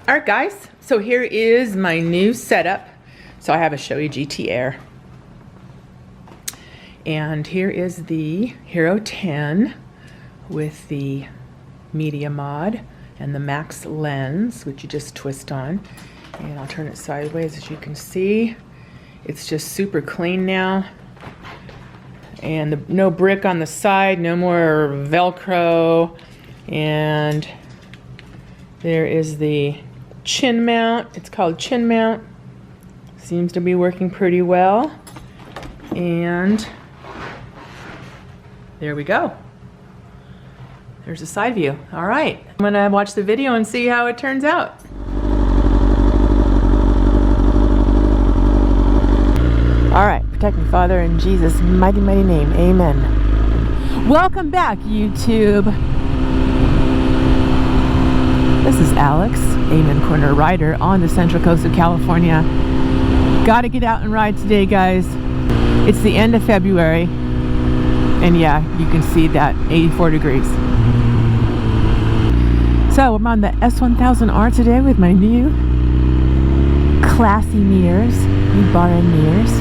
All right, guys, so here is my new setup. So I have a Shoei GT Air. And here is the Hero 10 with the media mod and the max lens, which you just twist on. And I'll turn it sideways. As you can see, it's just super clean now. And no brick on the side, no more Velcro. And there is the chin mount. It's called chin mount. Seems to be working pretty well. And there we go. There's a side view. All right, I'm gonna watch the video and see how it turns out. All right, protect me, Father, in Jesus' mighty, mighty name. Amen. Welcome back, YouTube. This is Alex, AmenCornerRider on the Central Coast of California. Gotta get out and ride today, guys. It's the end of February, and yeah, you can see that 84 degrees. So I'm on the s1000R today with my new classy mirrors, new bar end mirrors,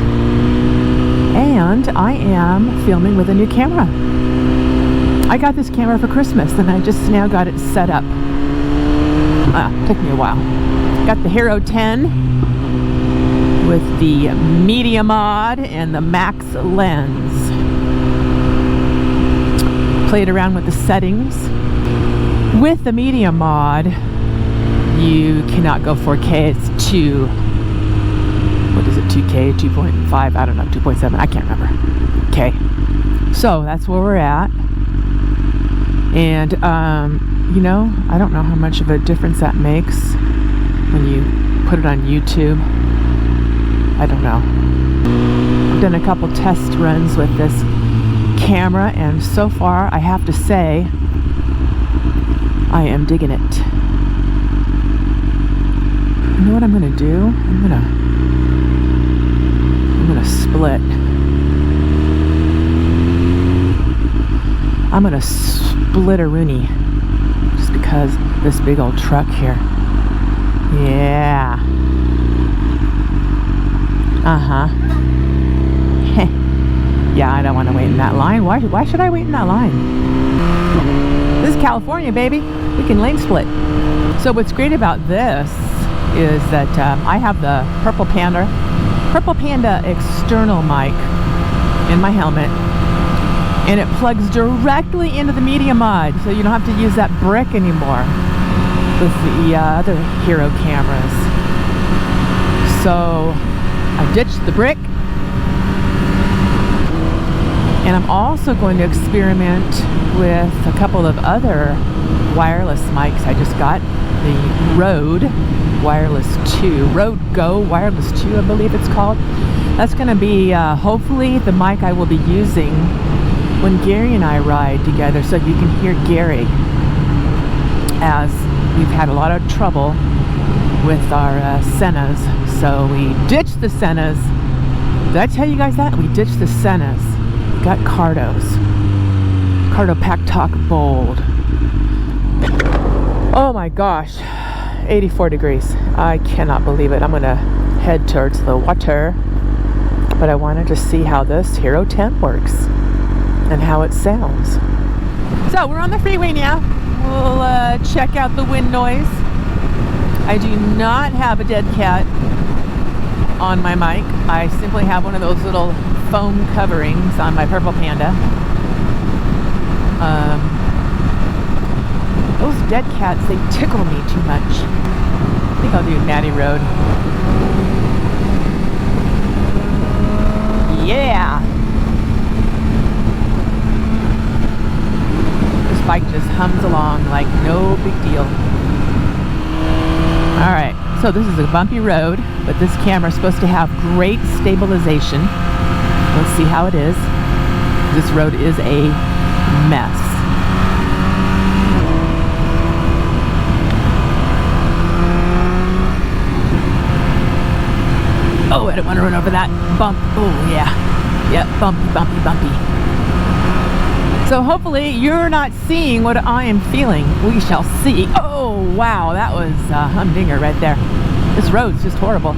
and I am filming with a new camera. I got this camera for Christmas, and I just now got it set up. Took me a while. Got the Hero 10 with the media mod and the max lens. Played around with the settings. With the media mod, you cannot go 4K. It's 2K, 2.5, I don't know, 2.7, I can't remember. Okay, so that's where we're at. And you know, I don't know how much of a difference that makes when you put it on YouTube. I don't know. I've done a couple test runs with this camera, and so far I have to say I am digging it. You know what I'm gonna do? I'm gonna split. I'm gonna split a Rooney. Because this big old truck here. Yeah. Yeah, I don't want to wait in that line. Why should I wait in that line? This is California, baby. We can lane split. So what's great about this is that I have the Purple Panda external mic in my helmet. And it plugs directly into the media mod, so you don't have to use that brick anymore with the other Hero cameras. So I ditched the brick, and I'm also going to experiment with a couple of other wireless mics. I just got the Rode Wireless 2, Rode Go Wireless 2, I believe it's called. That's going to be hopefully the mic I will be using when Gary and I ride together, so you can hear Gary, as we've had a lot of trouble with our Sennas. So we ditched the Sennas. Did I tell you guys that? We ditched the Sennas. We got Cardos. Cardo Pack Talk Bold. Oh my gosh, 84 degrees. I cannot believe it. I'm gonna head towards the water, but I wanted to see how this Hero 10 works and how it sounds. So we're on the freeway now. We'll check out the wind noise. I do not have a dead cat on my mic. I simply have one of those little foam coverings on my Purple Panda. Those dead cats, they tickle me too much. I think I'll do Natty Road. Yeah! Bike just hums along like no big deal. Alright, so this is a bumpy road, but this camera is supposed to have great stabilization. Let's see how it is. This road is a mess. Oh, I don't want to run over that bump. Oh, yeah. Yep, bumpy, bumpy, bumpy. So hopefully you're not seeing what I am feeling. We shall see. Oh, wow, that was a humdinger right there. This road's just horrible.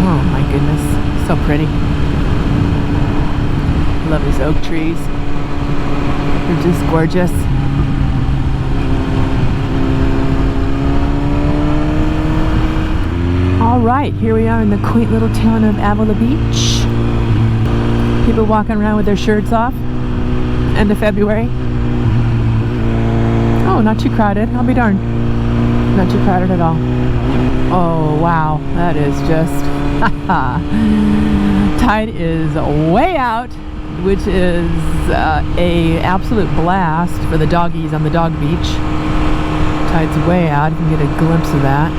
Oh my goodness, so pretty. Love these oak trees. They're just gorgeous. All right, here we are in the quaint little town of Avila Beach. People walking around with their shirts off. End of February. Oh, not too crowded. I'll be darned. Not too crowded at all. Oh, wow. That is just... Tide is way out, which is a absolute blast for the doggies on the dog beach. Tide's way out. You can get a glimpse of that.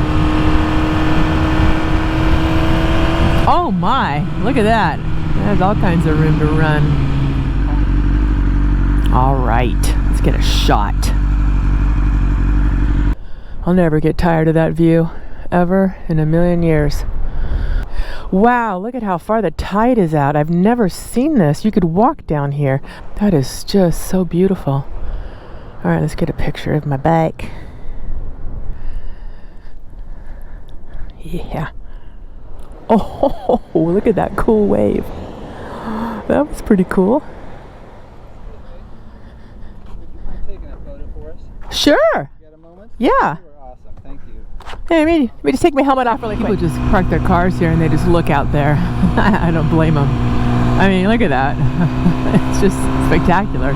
Oh my, look at that. There's all kinds of room to run. All right, let's get a shot. I'll never get tired of that view, ever in a million years. Wow, look at how far the tide is out. I've never seen this. You could walk down here. That is just so beautiful. All right, let's get a picture of my bike. Yeah. Oh, look at that cool wave. That was pretty cool. Would you mind taking a photo for us? Sure. You got a moment? Yeah. You are awesome. Thank you. Hey, let me just take my helmet off really quick. People just park their cars here and they just look out there. I don't blame them. I mean, look at that. It's just spectacular.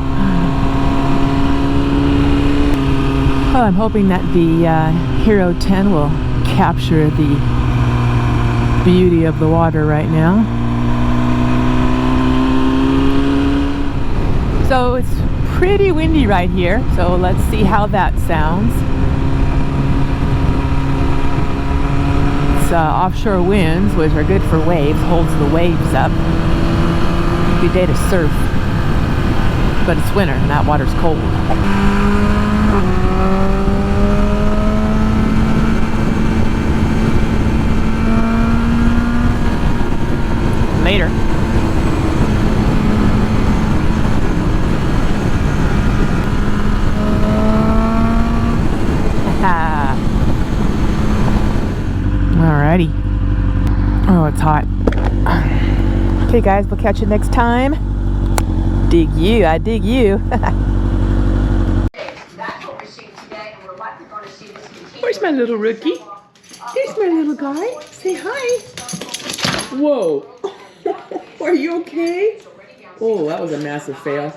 Well, I'm hoping that the Hero 10 will capture the beauty of the water right now. So it's pretty windy right here, so let's see how that sounds. It's offshore winds, which are good for waves, holds the waves up. Good day to surf, but it's winter and that water's cold. Later. Alrighty. Oh, it's hot. Okay, guys, we'll catch you next time. Dig you, I dig you. Where's my little rookie? There's my little guy. Say hi. Whoa. Are you okay? Oh, that was a massive fail.